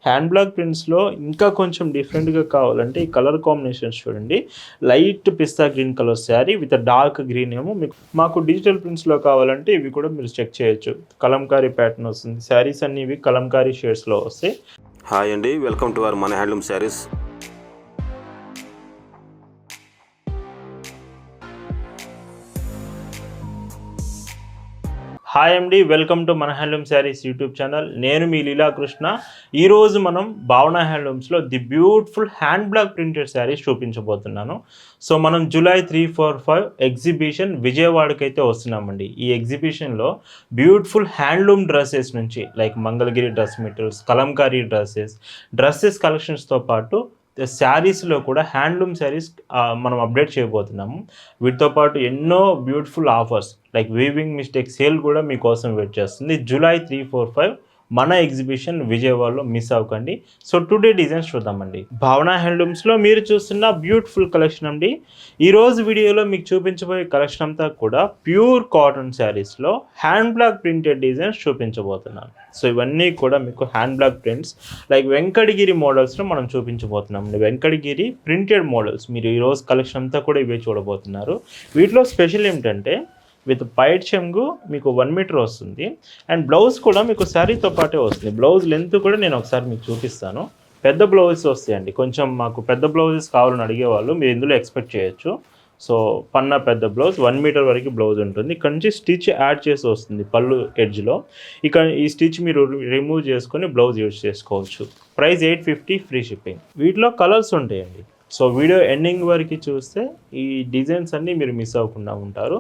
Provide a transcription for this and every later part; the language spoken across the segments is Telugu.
హ్యాండ్ బ్లాక్ ప్రింట్స్లో ఇంకా కొంచెం డిఫరెంట్గా కావాలంటే ఈ కలర్ కాంబినేషన్స్ చూడండి. Light pista green colour sari with dark green ఏమో మాకు డిజిటల్ ప్రింట్స్లో కావాలంటే ఇవి కూడా మీరు చెక్ చేయొచ్చు. కలంకారీ ప్యాటర్న్ వస్తుంది. శారీస్ అన్ని ఇవి కలంకారీ షేడ్స్లో వస్తాయి. హాయ్ అండి, వెల్కమ్ టు అవర్ మన హ్యాండ్లూమ్ శారీస్. హాయ్ అండి, వెల్కమ్ టు మన హ్యాండ్లూమ్ శారీస్ యూట్యూబ్ ఛానల్. నేను మీ లీలాకృష్ణ. ఈరోజు మనం భావన హ్యాండ్లూమ్స్లో the beautiful hand block printed sarees చూపించబోతున్నాను. సో మనం జూలై 3, 4, 5 ఎగ్జిబిషన్ విజయవాడకి అయితే వస్తున్నామండి. ఈ ఎగ్జిబిషన్లో బ్యూటిఫుల్ హ్యాండ్లూమ్ డ్రెస్సెస్ నుంచి like Mangalagiri dress materials, Kalamkari dresses కలెక్షన్స్తో పాటు శారీస్లో కూడా హ్యాండ్లూమ్ శారీస్ మనం అప్డేట్ చేయబోతున్నాము. వీటితో పాటు ఎన్నో beautiful offers like weaving mistake sale కూడా మీకోసం వెయిట్ చేస్తుంది. జూలై 3, 4, 5 మన ఎగ్జిబిషన్ విజయవాడలో మిస్ అవ్వకండి. సో టుడే డిజైన్స్ చూద్దామండి. భావన హ్యాండ్లూమ్స్లో మీరు చూస్తున్న బ్యూటిఫుల్ కలెక్షన్ అండి. ఈరోజు వీడియోలో మీకు చూపించబోయే కలెక్షన్ అంతా కూడా ప్యూర్ కాటన్ శారీస్లో హ్యాండ్ బ్లాక్ ప్రింటెడ్ డిజైన్స్ చూపించబోతున్నాను. సో ఇవన్నీ కూడా మీకు hand block prints like Venkatagiri మోడల్స్లో మనం చూపించబోతున్నాం. వెంకటగిరి ప్రింటెడ్ మోడల్స్ మీరు ఈరోజు కలెక్షన్ అంతా కూడా ఇవే చూడబోతున్నారు. వీటిలో స్పెషల్ ఏమిటంటే విత్ పైట్ చెంగు మీకు 1 మీటర్ వస్తుంది అండ్ బ్లౌజ్ కూడా మీకు శారీతో పాటే వస్తుంది. బ్లౌజ్ లెంత్ కూడా నేను ఒకసారి మీకు చూపిస్తాను. పెద్ద బ్లౌజెస్ వస్తాయండి. కొంచెం మాకు పెద్ద బ్లౌజెస్ కావాలని అడిగేవాళ్ళు మీరు ఇందులో ఎక్స్పెక్ట్ చేయొచ్చు. సో పన్నా పెద్ద బ్లౌజ్ 1 మీటర్ వరకు బ్లౌజ్ ఉంటుంది. ఇక్కడ నుంచి స్టిచ్ యాడ్ చేసి వస్తుంది పళ్ళు ఎడ్జ్లో. ఇక్కడ ఈ స్టిచ్ మీరు రిమూవ్ చేసుకొని బ్లౌజ్ యూజ్ చేసుకోవచ్చు. Price 850 free shipping. వీటిలో కలర్స్ ఉంటాయండి. సో వీడియో ఎండింగ్ వరకు చూస్తే ఈ డిజైన్స్ అన్నీ మీరు మిస్ అవ్వకుండా ఉంటారు.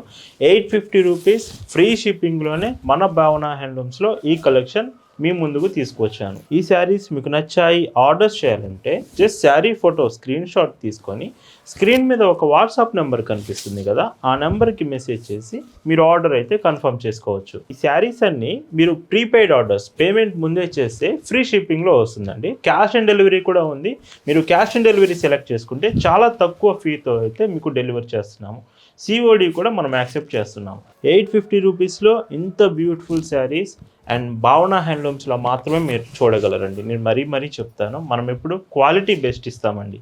850 రూపీస్ ఫ్రీ షిప్పింగ్లోనే మన భావన హ్యాండ్లూమ్స్లో ఈ కలెక్షన్ మీ ముందుకు తీసుకొచ్చాను. ఈ శారీస్ మీకు నచ్చాయి ఆర్డర్స్ చేయాలంటే just sari photo screen shot తీసుకొని స్క్రీన్ మీద ఒక వాట్సాప్ నెంబర్ కనిపిస్తుంది కదా, ఆ నెంబర్కి మెసేజ్ చేసి మీరు ఆర్డర్ అయితే కన్ఫర్మ్ చేసుకోవచ్చు. ఈ శారీస్ అన్నీ మీరు ప్రీపెయిడ్ ఆర్డర్స్ పేమెంట్ ముందే చేస్తే ఫ్రీ షిప్పింగ్లో వస్తుందండి. క్యాష్ ఆన్ డెలివరీ కూడా ఉంది. మీరు క్యాష్ ఆన్ డెలివరీ సెలెక్ట్ చేసుకుంటే చాలా తక్కువ ఫీతో అయితే మీకు డెలివరీ చేస్తున్నాము. COD కూడా మనం యాక్సెప్ట్ చేస్తున్నాము. 850 రూపీస్లో ఇంత బ్యూటిఫుల్ శారీస్ అండ్ భావన హ్యాండ్లూమ్స్లో మాత్రమే మీరు చూడగలరండి. నేను మరీ చెప్తాను, మనం ఎప్పుడు క్వాలిటీ బెస్ట్ ఇస్తామండి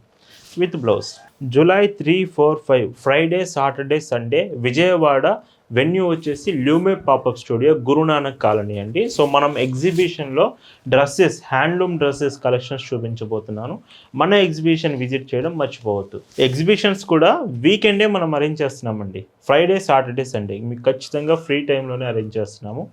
with blouse. July 3, 4, 5 Friday, Saturday, Sunday Vijayawada. Venue వచ్చేసి ల్యూమే పాపప్ స్టూడియో, గురునానక్ కాలనీ అండి. సో మనం ఎగ్జిబిషన్లో హ్యాండ్లూమ్ డ్రెస్సెస్ కలెక్షన్స్ చూపించబోతున్నాను. మన ఎగ్జిబిషన్ విజిట్ చేయడం మర్చిపోవద్దు. ఎగ్జిబిషన్స్ కూడా వీకెండే మనం అరేంజ్ చేస్తున్నామండి. ఫ్రైడే, సాటర్డే, సండే మీకు ఖచ్చితంగా ఫ్రీ టైంలోనే అరేంజ్ చేస్తున్నాము.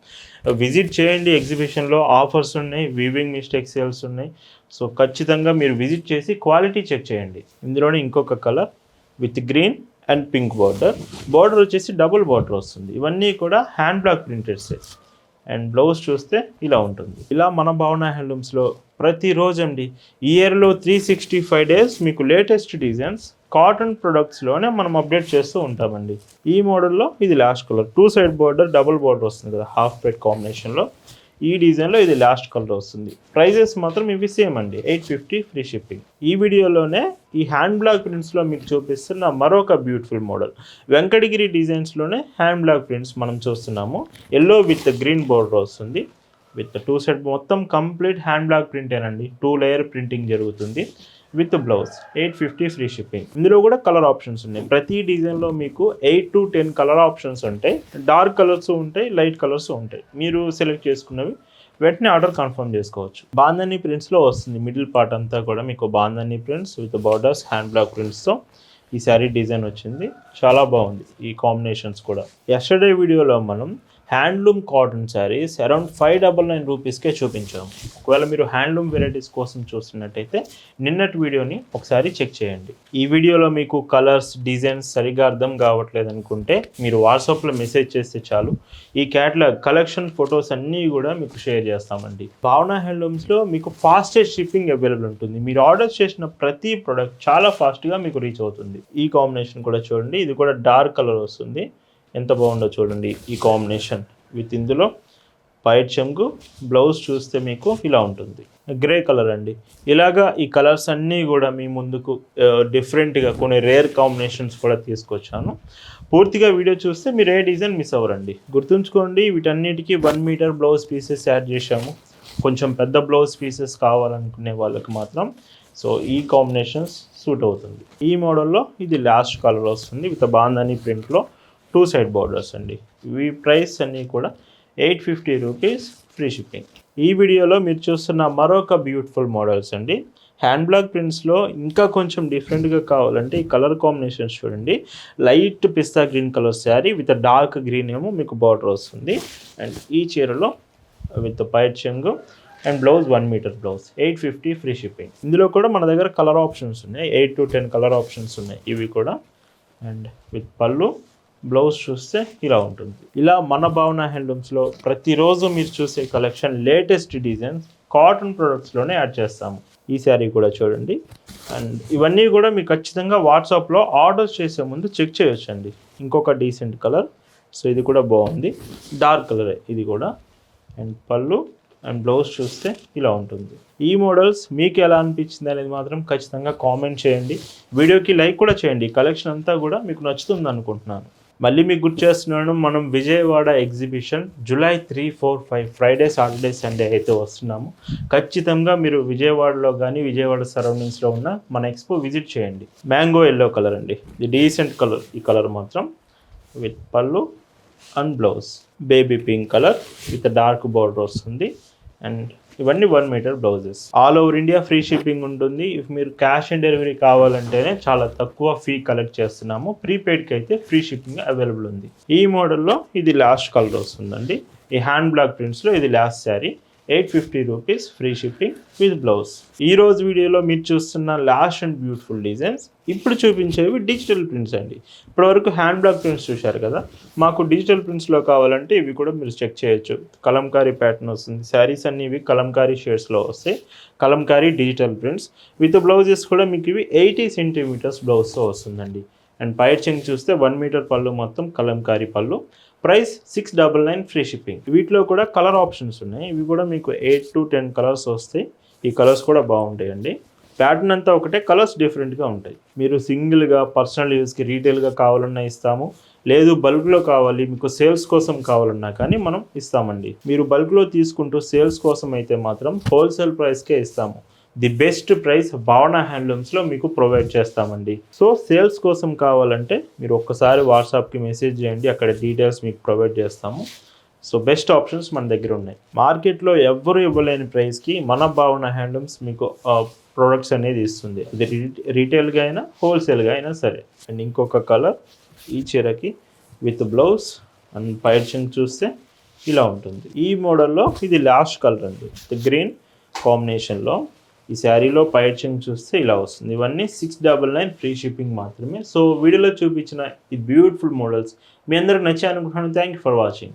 విజిట్ చేయండి. ఎగ్జిబిషన్లో ఆఫర్స్ ఉన్నాయి, వీవింగ్ మిస్టేక్ సేల్స్ ఉన్నాయి. సో ఖచ్చితంగా మీరు విజిట్ చేసి క్వాలిటీ చెక్ చేయండి. ఇందులోనే ఇంకొక colour with green and pink border వచ్చేసి డబుల్ బార్డర్ వస్తుంది. ఇవన్నీ కూడా హ్యాండ్ బ్లాక్ ప్రింటెడ్స్ అండ్ బ్లౌజ్ చూస్తే ఇలా ఉంటుంది. ఇలా మన భావన హ్యాండ్లూమ్స్లో ప్రతిరోజు అండి ఇయర్లో 365 డేస్ మీకు లేటెస్ట్ డిజైన్స్ కాటన్ ప్రొడక్ట్స్లోనే మనం అప్డేట్ చేస్తూ ఉంటామండి. ఈ మోడల్లో ఇది last colour 2 side border double border వస్తుంది కదా హాఫ్ ప్లేట్ కాంబినేషన్లో. ఈ డిజైన్లో ఇది లాస్ట్ కలర్ వస్తుంది. ప్రైజెస్ మాత్రం ఇవి సేమ్ అండి, 850 ఫ్రీ షిప్పింగ్. ఈ వీడియోలోనే ఈ హ్యాండ్ బ్లాక్ ప్రింట్స్లో మీకు చూపిస్తున్న మరొక బ్యూటిఫుల్ మోడల్ వెంకటగిరి డిజైన్స్లోనే హ్యాండ్ బ్లాక్ ప్రింట్స్ మనం చూస్తున్నాము. ఎల్లో విత్ గ్రీన్ బోర్డర్ వస్తుంది విత్ 2 సెట్ మొత్తం కంప్లీట్ హ్యాండ్ బ్లాక్ ప్రింటేనండి. 2 లేయర్ ప్రింటింగ్ జరుగుతుంది విత్ బ్లౌజ్. 850 free shipping. ఇందులో కూడా కలర్ ఆప్షన్స్ ఉన్నాయి. ప్రతి డిజైన్లో మీకు 8 to 10 కలర్ ఆప్షన్స్ ఉంటాయి. డార్క్ కలర్స్ ఉంటాయి, లైట్ కలర్స్ ఉంటాయి. మీరు సెలెక్ట్ చేసుకున్నవి వెంటనే ఆర్డర్ కన్ఫర్మ్ చేసుకోవచ్చు. బాంధనీ ప్రింట్స్లో వస్తుంది. మిడిల్ పార్ట్ అంతా కూడా మీకు bandhani prints with borders hand block ప్రింట్స్తో ఈ శారీ డిజైన్ వచ్చింది. చాలా బాగుంది ఈ కాంబినేషన్స్ కూడా. ఎస్టర్డే వీడియోలో మనం హ్యాండ్లూమ్ కాటన్ శారీస్ అరౌండ్ 599 రూపీస్కే చూపించాము. ఒకవేళ మీరు హ్యాండ్లూమ్ వెరైటీస్ కోసం చూస్తున్నట్టయితే నిన్నటి వీడియోని ఒకసారి చెక్ చేయండి. ఈ వీడియోలో మీకు కలర్స్ డిజైన్స్ సరిగా అర్థం కావట్లేదు అనుకుంటే మీరు వాట్సాప్లో మెసేజ్ చేస్తే చాలు. ఈ క్యాటలాగ్ కలెక్షన్ ఫొటోస్ అన్నీ కూడా మీకు షేర్ చేస్తామండి. భావన హ్యాండ్లూమ్స్లో మీకు ఫాస్టెస్ట్ షిప్పింగ్ అవైలబుల్ ఉంటుంది. మీరు ఆర్డర్ చేసిన ప్రతి ప్రోడక్ట్ చాలా ఫాస్ట్గా మీకు రీచ్ అవుతుంది. ఈ కాంబినేషన్ కూడా చూడండి, ఇది కూడా డార్క్ కలర్ వస్తుంది. ఎంత బాగుందో చూడండి ఈ కాంబినేషన్ విత్ ఇందులో పైట్ చెంగు. బ్లౌజ్ చూస్తే మీకు ఇలా ఉంటుంది, గ్రే కలర్ అండి. ఇలాగా ఈ కలర్స్ అన్నీ కూడా మీ ముందుకు డిఫరెంట్గా కొన్ని రేర్ కాంబినేషన్స్ కూడా తీసుకొచ్చాను. పూర్తిగా వీడియో చూస్తే మీరు ఏ డిజైన్ మిస్ అవ్వరండి. గుర్తుంచుకోండి, వీటన్నిటికీ 1 మీటర్ బ్లౌజ్ పీసెస్ యాడ్ చేశాము. కొంచెం పెద్ద బ్లౌజ్ పీసెస్ కావాలనుకునే వాళ్ళకి మాత్రం సో ఈ కాంబినేషన్స్ సూట్ అవుతుంది. ఈ మోడల్లో ఇది లాస్ట్ కలర్ వస్తుంది విత్ బాందని ప్రింట్లో 2 సైడ్ బార్డర్స్ అండి. ఇవి ప్రైస్ అన్నీ కూడా 850 రూపీస్ ఫ్రీ షిప్పింగ్. ఈ వీడియోలో మీరు చూస్తున్న మరొక బ్యూటిఫుల్ మోడల్స్ అండి. హ్యాండ్ బ్లాక్ ప్రింట్స్లో ఇంకా కొంచెం డిఫరెంట్గా కావాలంటే ఈ కలర్ కాంబినేషన్స్ చూడండి. Light pista green colour sari with dark green ఏమో మీకు బార్డర్ వస్తుంది. అండ్ ఈ చీరలో విత్ పైట్ చెంగు and blouse 1 metre blouse 850 free shipping. ఇందులో కూడా మన దగ్గర కలర్ ఆప్షన్స్ ఉన్నాయి. 8 to 10 కలర్ ఆప్షన్స్ ఉన్నాయి ఇవి కూడా. అండ్ విత్ పళ్ళు బ్లౌజ్ చూస్తే ఇలా ఉంటుంది. ఇలా మన భావన హ్యాండ్లూమ్స్లో ప్రతిరోజు మీరు చూసే కలెక్షన్ లేటెస్ట్ డిజైన్స్ కాటన్ ప్రొడక్ట్స్లోనే యాడ్ చేస్తాము. ఈ శారీ కూడా చూడండి. అండ్ ఇవన్నీ కూడా మీకు ఖచ్చితంగా వాట్సాప్లో ఆర్డర్స్ చేసే ముందు చెక్ చేయొచ్చండి. ఇంకొక డీసెంట్ కలర్, సో ఇది కూడా బాగుంది, డార్క్ కలరే ఇది కూడా. అండ్ పళ్ళు అండ్ బ్లౌజ్ చూస్తే ఇలా ఉంటుంది. ఈ మోడల్స్ మీకు ఎలా అనిపించింది అనేది మాత్రం ఖచ్చితంగా కామెంట్ చేయండి. వీడియోకి లైక్ కూడా చేయండి. కలెక్షన్ అంతా కూడా మీకు నచ్చుతుంది అనుకుంటున్నాను. మళ్ళీ మీకు గుర్తు చేస్తున్నాను, మనం Vijayawada exhibition July 3, 4, 5 Friday, Saturday, Sunday అయితే వస్తున్నాము. ఖచ్చితంగా మీరు విజయవాడలో కానీ విజయవాడ సరౌండింగ్స్లో ఉన్న మన ఎక్స్పో విజిట్ చేయండి. మ్యాంగో ఎల్లో కలర్ అండి, ఇది డీసెంట్ కలర్. ఈ కలర్ మాత్రం విత్ పళ్ళు and blouse baby pink colour with dark border వస్తుంది. అండ్ ఇవన్నీ 1 metre blouses. All over India free shipping ఉంటుంది. ఇఫ్ మీరు క్యాష్ ఆన్ డెలివరీ కావాలంటేనే చాలా తక్కువ ఫీ కలెక్ట్ చేస్తున్నాము. ప్రీపెయిడ్కి అయితే ఫ్రీ షిప్పింగ్ అవైలబుల్ ఉంది. ఈ మోడల్లో ఇది లాస్ట్ కలర్ వస్తుందండి. ఈ హ్యాండ్ బ్లాక్ ప్రింట్స్లో ఇది last sari 850 rupees free shipping with blouse. ఈ రోజు వీడియోలో మీరు చూస్తున్న లాస్ట్ అండ్ బ్యూటిఫుల్ డిజైన్స్ ఇప్పుడు చూపించేవి డిజిటల్ ప్రింట్స్ అండి. ఇప్పటివరకు హ్యాండ్ బ్లాక్ ప్రింట్స్ చూశారు కదా, మాకు డిజిటల్ ప్రింట్స్లో కావాలంటే ఇవి కూడా మీరు చెక్ చేయొచ్చు. కలంకారీ ప్యాటర్న్ వస్తుంది. శారీస్ అన్ని ఇవి కలంకారీ షేడ్స్లో వస్తాయి. Kalamkari digital prints with blouses కూడా మీకు ఇవి 80 సెంటీమీటర్స్ బ్లౌజ్తో వస్తుందండి. అండ్ పైట్ చెంగ్ చూస్తే 1 మీటర్ పళ్ళు మొత్తం కలంకారీ పళ్ళు. Price 699 free shipping. వీటిలో కూడా కలర్ ఆప్షన్స్ ఉన్నాయి. ఇవి కూడా మీకు 8 to 10 కలర్స్ వస్తాయి. ఈ కలర్స్ కూడా బాగుంటాయండి. ప్యాటర్న్ అంతా ఒకటే, కలర్స్ డిఫరెంట్గా ఉంటాయి. మీరు సింగిల్గా పర్సనల్ యూస్కి రీటైల్గా కావాలన్నా ఇస్తాము, లేదు బల్క్లో కావాలి మీకు సేల్స్ కోసం కావాలన్నా కానీ మనం ఇస్తామండి. మీరు బల్క్లో తీసుకుంటూ సేల్స్ కోసం అయితే మాత్రం హోల్సేల్ ప్రైస్కే ఇస్తాము. ది బెస్ట్ ప్రైస్ భావన హ్యాండ్లూమ్స్లో మీకు ప్రొవైడ్ చేస్తామండి. సో సేల్స్ కోసం కావాలంటే మీరు ఒక్కసారి వాట్సాప్కి మెసేజ్ చేయండి, అక్కడ డీటెయిల్స్ మీకు ప్రొవైడ్ చేస్తాము. సో బెస్ట్ ఆప్షన్స్ మన దగ్గర ఉన్నాయి. మార్కెట్లో ఎవ్వరు ఇవ్వలేని ప్రైస్కి మన భావన హ్యాండ్లూమ్స్ మీకు ప్రొడక్ట్స్ అనేది ఇస్తుంది. ఇది రీటైల్గా అయినా హోల్సేల్గా అయినా సరే. అండ్ ఇంకొక కలర్ ఈ చీరకి విత్ బ్లౌజ్ అండ్ పైర్చింగ్ చూస్తే ఇలా ఉంటుంది. ఈ మోడల్లో ఇది లాస్ట్ కలర్ అండి, గ్రీన్ కాంబినేషన్లో. ఈ శారీలో పైర్చింగ్ చూస్తే ఇలా వస్తుంది. ఇవన్నీ 699 ఫ్రీ షిప్పింగ్ మాత్రమే. సో వీడియోలో చూపించిన ఈ బ్యూటిఫుల్ మోడల్స్ మీ అందరికి నచ్చాయి అనుకుంటున్నాను. Thank you for watching.